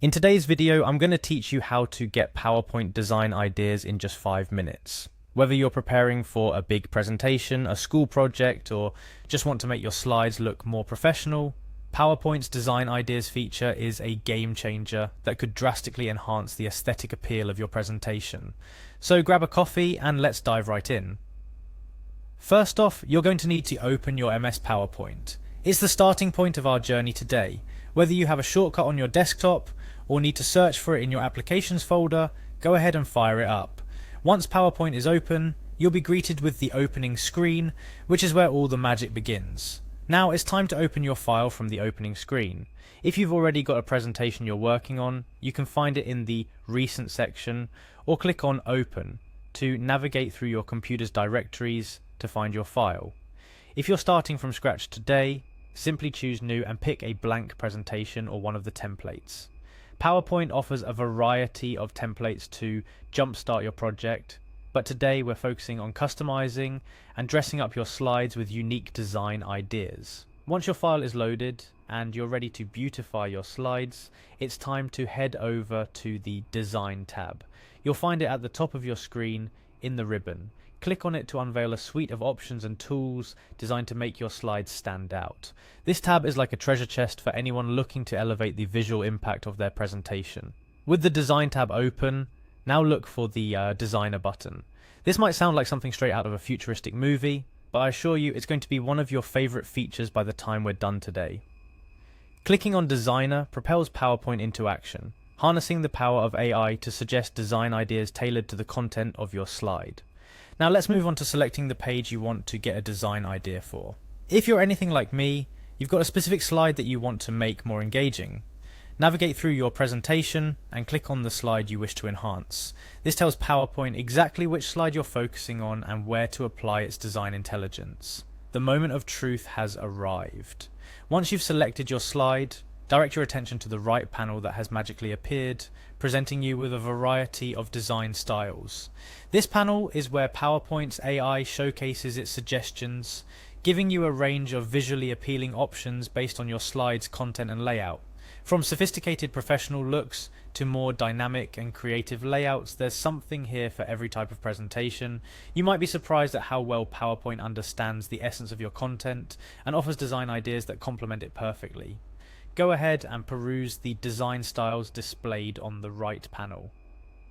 In today's video, I'm going to teach you how to get PowerPoint design ideas in just 5 minutes. Whether you're preparing for a big presentation, a school project, or just want to make your slides look more professional, PowerPoint's design ideas feature is a game changer that could drastically enhance the aesthetic appeal of your presentation. So grab a coffee and let's dive right in. First off, you're going to need to open your MS PowerPoint. It's the starting point of our journey today. Whether you have a shortcut on your desktop or need to search for it in your applications folder, go ahead and fire it up. Once PowerPoint is open, you'll be greeted with the opening screen, which is where all the magic begins. Now it's time to open your file from the opening screen. If you've already got a presentation you're working on, you can find it in the Recent section or click on Open to navigate through your computer's directories to find your file. If you're starting from scratch today, simply choose New and pick a blank presentation or one of the templates. PowerPoint offers a variety of templates to jumpstart your project, but today we're focusing on customizing and dressing up your slides with unique design ideas. Once your file is loaded and you're ready to beautify your slides, it's time to head over to the Design tab. You'll find it at the top of your screen in the ribbon. Click on it to unveil a suite of options and tools designed to make your slides stand out. This tab is like a treasure chest for anyone looking to elevate the visual impact of their presentation. With the Design tab open, now look for the Designer button. This might sound like something straight out of a futuristic movie, but I assure you it's going to be one of your favorite features by the time we're done today. Clicking on Designer propels PowerPoint into action, harnessing the power of AI to suggest design ideas tailored to the content of your slide. Now let's move on to selecting the page you want to get a design idea for. If you're anything like me, you've got a specific slide that you want to make more engaging. Navigate through your presentation and click on the slide you wish to enhance. This tells PowerPoint exactly which slide you're focusing on and where to apply its design intelligence. The moment of truth has arrived. Once you've selected your slide, direct your attention to the right panel that has magically appeared, presenting you with a variety of design styles. This panel is where PowerPoint's AI showcases its suggestions, giving you a range of visually appealing options based on your slide's content and layout. From sophisticated professional looks to more dynamic and creative layouts, there's something here for every type of presentation. You might be surprised at how well PowerPoint understands the essence of your content and offers design ideas that complement it perfectly. Go ahead and peruse the design styles displayed on the right panel.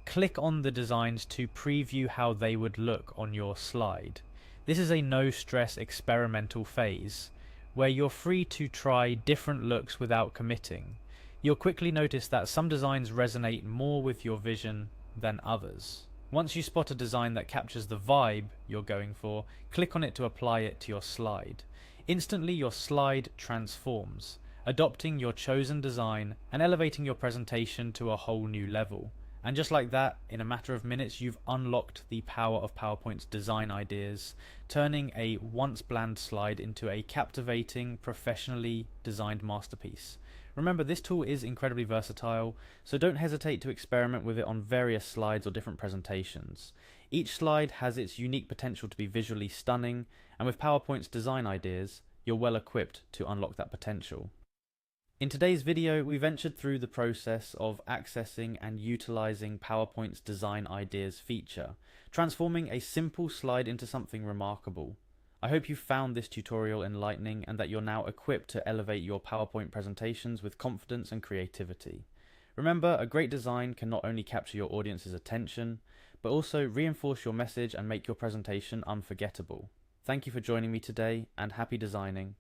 Click on the designs to preview how they would look on your slide. This is a no-stress experimental phase, where you're free to try different looks without committing. You'll quickly notice that some designs resonate more with your vision than others. Once you spot a design that captures the vibe you're going for, click on it to apply it to your slide. Instantly your slide transforms, adopting your chosen design and elevating your presentation to a whole new level. And just like that, in a matter of minutes, you've unlocked the power of PowerPoint's design ideas, turning a once bland slide into a captivating, professionally designed masterpiece. Remember, this tool is incredibly versatile, so don't hesitate to experiment with it on various slides or different presentations. Each slide has its unique potential to be visually stunning, and with PowerPoint's design ideas, you're well equipped to unlock that potential. In today's video, we ventured through the process of accessing and utilizing PowerPoint's design ideas feature, transforming a simple slide into something remarkable. I hope you found this tutorial enlightening and that you're now equipped to elevate your PowerPoint presentations with confidence and creativity. Remember, a great design can not only capture your audience's attention, but also reinforce your message and make your presentation unforgettable. Thank you for joining me today, and happy designing.